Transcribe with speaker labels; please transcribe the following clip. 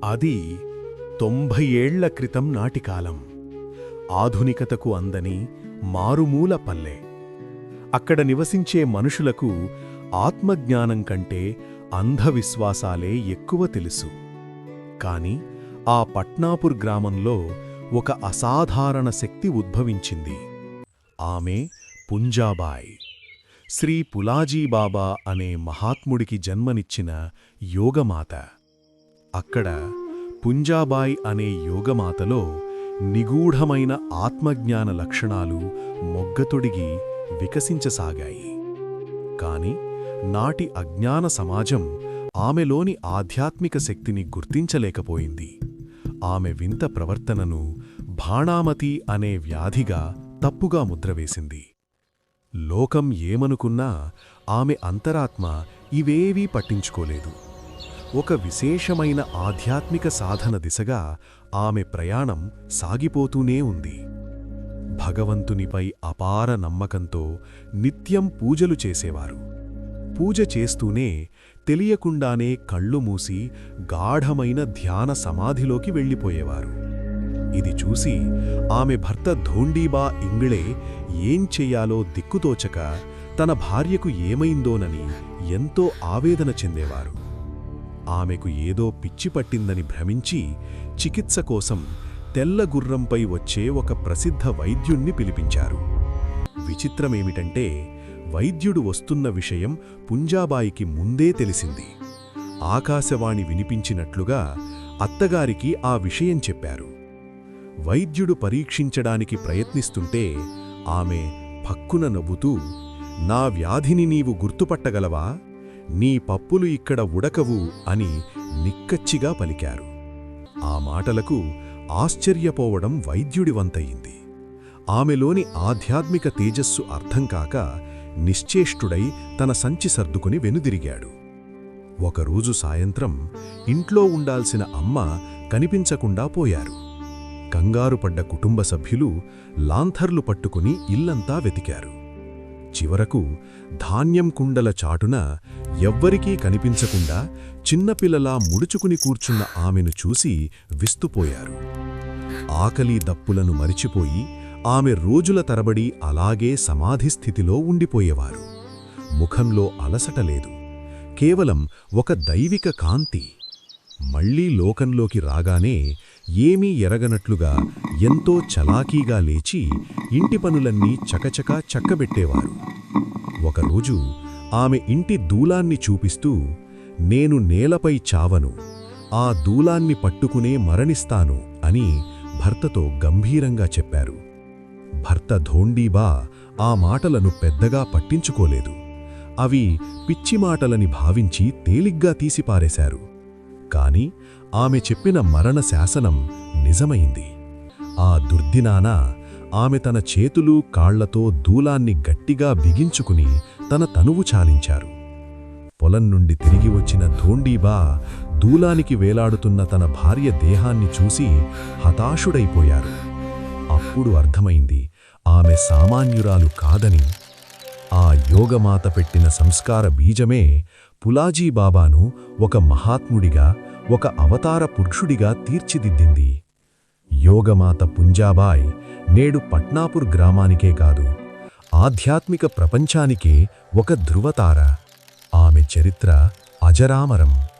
Speaker 1: అది 90 ఏళ్ల క్రితం నాటికాలం. ఆధునికతకు అందని మారుమూల పల్లె. అక్కడ నివసించే మనుషులకు ఆత్మజ్ఞానం కంటే అంధవిశ్వాసాలే ఎక్కువ తెలుసు. కాని ఆ పట్నాపూర్ గ్రామంలో ఒక అసాధారణ శక్తి ఉద్భవించింది. ఆమె పుంజాబాయ్. శ్రీ పులాజీబాబా అనే మహాత్ముడికి జన్మనిచ్చిన యోగమాత. అక్కడ పుంజాబాయ్ అనే యోగమాతలో నిగూఢమైన ఆత్మజ్ఞాన లక్షణాలు మొగ్గతొడిగి వికసించసాగాయి. కాని నాటి అజ్ఞాన సమాజం ఆమెలోని ఆధ్యాత్మిక శక్తిని గుర్తించలేకపోయింది. ఆమె వింత ప్రవర్తనను భాణామతి అనే వ్యాధిగా తప్పుగా ముద్రవేసింది. లోకం ఏమనుకున్నా ఆమె అంతరాత్మ ఇవేవీ పట్టించుకోలేదు. ఒక విశేషమైన ఆధ్యాత్మిక సాధన దిశగా ఆమె ప్రయాణం సాగిపోతూనే ఉంది. భగవంతునిపై అపార నమ్మకంతో నిత్యం పూజలు చేసేవారు. పూజ చేస్తూనే తెలియకుండానే కళ్ళు మూసి గాఢమైన ధ్యాన సమాధిలోకి వెళ్ళిపోయేవారు. ఇది చూసి ఆమె భర్త ధోండీబా ఇంగ్ళే ఏం చెయ్యాలో దిక్కుతోచక తన భార్యకు ఏమైందోనని ఎంతో ఆవేదన చెందేవారు. ఆమెకు ఏదో పిచ్చి పట్టిందని భ్రమించి చికిత్స కోసం తెల్ల గుర్రంపై వచ్చే ఒక ప్రసిద్ధ వైద్యుణ్ణి పిలిపించారు. విచిత్రమేమిటంటే వైద్యుడు వస్తున్న విషయం పుంజాబాయికి ముందే తెలిసింది. ఆకాశవాణి వినిపించినట్లుగా అత్తగారికి ఆ విషయం చెప్పారు. వైద్యుడు పరీక్షించడానికి ప్రయత్నిస్తుంటే ఆమె పక్కున నవ్వుతూ, "నా వ్యాధిని నీవు గుర్తుపట్టగలవా? నీ పప్పులు ఇక్కడ ఉడకవు" అని నిక్కచ్చిగా పలికారు. ఆ మాటలకు ఆశ్చర్యపోవడం వైద్యుడి వంతయింది. ఆమెలోని ఆధ్యాత్మిక తేజస్సు అర్థంకాక నిశ్చేష్టుడై తన సంచి సర్దుకుని వెనుదిరిగాడు. ఒకరోజు సాయంత్రం ఇంట్లో ఉండాల్సిన అమ్మ కనిపించకుండా పోయారు. కంగారుపడ్డ కుటుంబ సభ్యులు లాంథర్లు పట్టుకుని ఇల్లంతా వెతికారు. చివరకు ధాన్యం కుండల చాటున ఎవ్వరికీ కనిపించకుండా చిన్నపిల్లలా ముడుచుకుని కూర్చున్న ఆమెను చూసి విస్తుపోయారు. ఆకలి దప్పులను మరిచిపోయి ఆమె రోజుల తరబడి అలాగే సమాధిస్థితిలో ఉండిపోయేవారు. ముఖంలో అలసటలేదు, కేవలం ఒక దైవిక కాంతి. మళ్లీ లోకంలోకి రాగానే ఏమీ ఎరగనట్లుగా ఎంతో చలాకీగా లేచి ఇంటి పనులన్నీ చకచకా చక్కబెట్టేవారు. ఒకరోజు ఆమె ఇంటి దూలాన్ని చూపిస్తూ, "నేను నేలపై చావను, ఆ దూలాన్ని పట్టుకునే మరణిస్తాను" అని భర్తతో గంభీరంగా చెప్పారు. భర్త ధోండీబా ఆ మాటలను పెద్దగా పట్టించుకోలేదు. అవి పిచ్చిమాటలని భావించి తేలిగ్గా తీసిపారేశారు. కాని ఆమె చెప్పిన మరణ శాసనం నిజమైంది. ఆ దుర్దినాన ఆమె తన చేతులు కాళ్లతో దూలాన్ని గట్టిగా బిగించుకుని తన తనువు చాలించారు. పొలం నుండి తిరిగి వచ్చిన ధోండీబా దూలానికి వేలాడుతున్న తన భార్య దేహాన్ని చూసి హతాశుడైపోయారు. అప్పుడు అర్థమైంది, ఆమె సామాన్యురాలు కాదని. ఆ యోగమాత పెట్టిన సంస్కార బీజమే పులాజీబాబాను ఒక మహాత్ముడిగా, ఒక అవతార పురుషుడిగా తీర్చిదిద్దింది. యోగమాత పుంజాబాయ్ నేడు పట్నాపూర్ గ్రామానికే కాదు, ఆధ్యాత్మిక ప్రపంచానికే ఒక ధృవతార. ఆమె చరిత్ర అజరామరం.